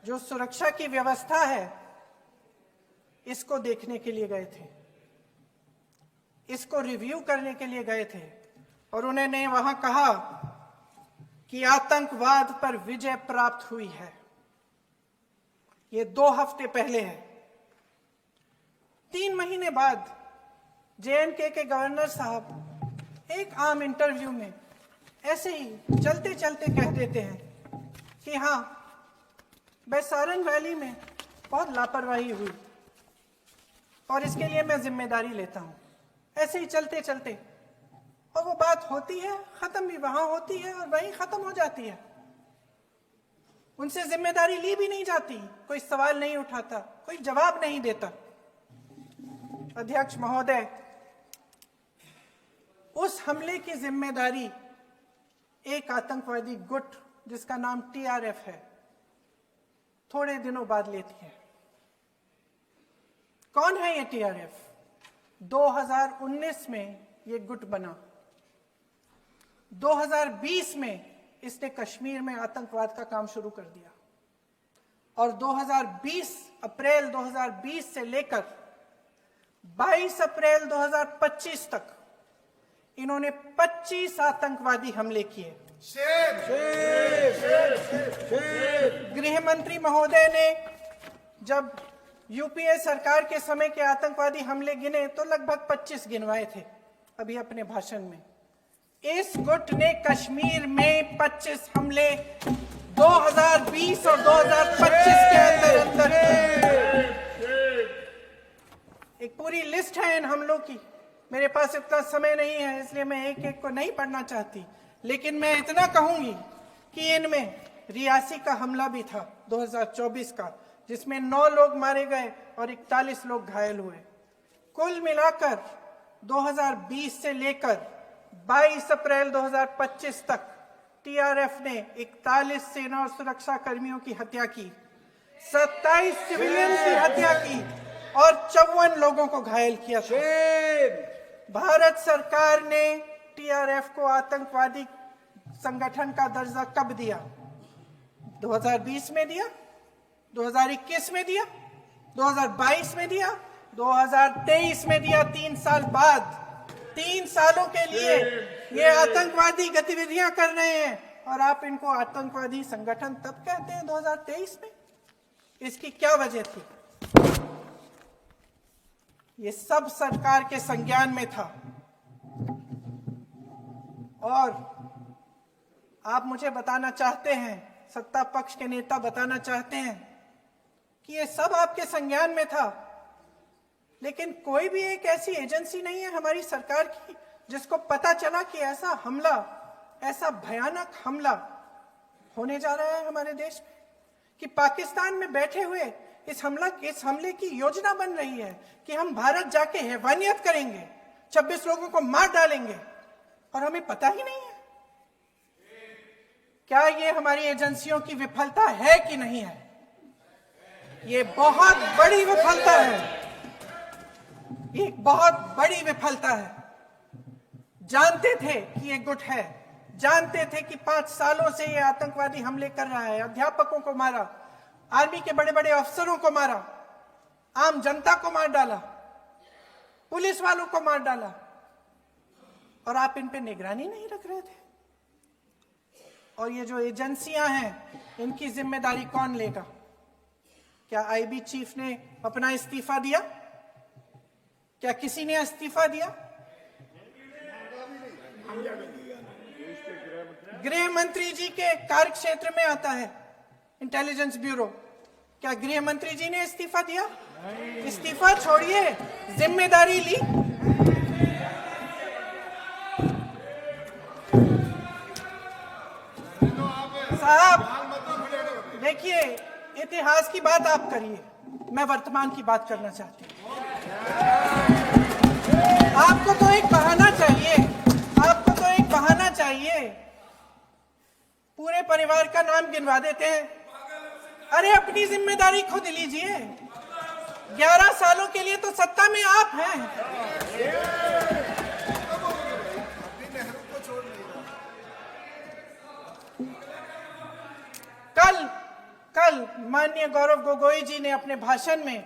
जो सुरक्षा की व्यवस्था है इसको देखने के लिए गए थे, इसको रिव्यू करने के लिए गए थे और उन्होंने वहां कहा कि आतंकवाद पर विजय प्राप्त हुई है। ये 2 हफ्ते पहले है। 3 महीने बाद JNK के गवर्नर साहब एक आम इंटरव्यू में ऐसे ही चलते चलते कह देते हैं कि हाँ, बैसारन वैली में बहुत लापरवाही हुई और इसके लिए मैं जिम्मेदारी लेता हूं। ऐसे ही चलते चलते, और वो बात होती है, खत्म भी वहां होती है और वहीं खत्म हो जाती है। उनसे जिम्मेदारी ली भी नहीं जाती, कोई सवाल नहीं उठाता, कोई जवाब नहीं देता। अध्यक्ष महोदय, उस हमले की जिम्मेदारी एक आतंकवादी गुट जिसका नाम TRF है थोड़े दिनों बाद लेती है। कौन है ये TRF? 2019 में ये गुट बना। 2020 में इसने कश्मीर में आतंकवाद का काम शुरू कर दिया और अप्रैल 2020 से लेकर 22 अप्रैल 2025 तक इन्होंने 25 आतंकवादी हमले किए। गृह मंत्री महोदय ने जब UPA सरकार के समय के आतंकवादी हमले गिने तो लगभग 25 गिनवाए थे अभी अपने भाषण में। इस गुट ने कश्मीर में 25 हमले 2020 और 2025 के अंदर एक पूरी लिस्ट है इन हमलों की। मेरे पास इतना समय नहीं है इसलिए मैं एक एक को नहीं पढ़ना चाहती, लेकिन मैं इतना कहूंगी कि इनमें रियासी का हमला भी था 2024 का, जिसमें 9 लोग मारे गए और 41 लोग घायल हुए। कुल मिलाकर 2020 से लेकर 22 अप्रैल 2025 तक TRF ने 41 सेना और सुरक्षा कर्मियों की हत्या की, 27 सिविलियन की हत्या की और 54 लोगों को घायल किया था। भारत सरकार ने TRF को आतंकवादी संगठन का दर्जा कब दिया? 2020 में दिया, 2021 में दिया, 2022 में दिया, 2023 में दिया। 3 साल बाद, 3 सालों के लिए ये आतंकवादी गतिविधियां कर रहे हैं और आप इनको आतंकवादी संगठन तब कहते हैं 2023 में। इसकी क्या वजह थी? ये सब सरकार के संज्ञान में था और आप मुझे बताना चाहते हैं, सत्ता पक्ष के नेता बताना चाहते हैं कि ये सब आपके संज्ञान में था, लेकिन कोई भी एक ऐसी एजेंसी नहीं है हमारी सरकार की जिसको पता चला कि ऐसा हमला, ऐसा भयानक हमला होने जा रहा है हमारे देश में, कि पाकिस्तान में बैठे हुए इस हमले की योजना बन रही है कि हम भारत जाके हैवानियत करेंगे, 26 लोगों को मार डालेंगे और हमें पता ही नहीं है। क्या ये हमारी एजेंसियों की विफलता है कि नहीं है? ये बहुत बड़ी विफलता है, ये एक बहुत बड़ी विफलता है। जानते थे कि ये गुट है, जानते थे कि 5 सालों से ये आतंकवादी हमले कर रहा है, अध्यापकों को मारा, आर्मी के बड़े बड़े अफसरों को मारा, आम जनता को मार डाला, पुलिस वालों को मार डाला, और आप इन पे निगरानी नहीं रख रहे थे। और ये जो एजेंसियां हैं इनकी जिम्मेदारी कौन लेगा? क्या IB चीफ ने अपना इस्तीफा दिया? क्या किसी ने इस्तीफा दिया? गृह मंत्री जी के कार्य क्षेत्र में आता है इंटेलिजेंस ब्यूरो। क्या गृह मंत्री जी ने इस्तीफा दिया? इस्तीफा छोड़िए, जिम्मेदारी ली। साहब देखिए, इतिहास की बात आप करिए, मैं वर्तमान की बात करना चाहती हूँ। आपको तो एक बहाना चाहिए, आपको तो एक बहाना चाहिए। पूरे परिवार का नाम गिनवा देते हैं। अरे अपनी जिम्मेदारी खुद लीजिए। 11 सालों के लिए तो सत्ता में आप हैं। कल माननीय गौरव गोगोई जी ने अपने भाषण में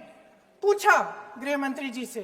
पूछा गृह मंत्री जी से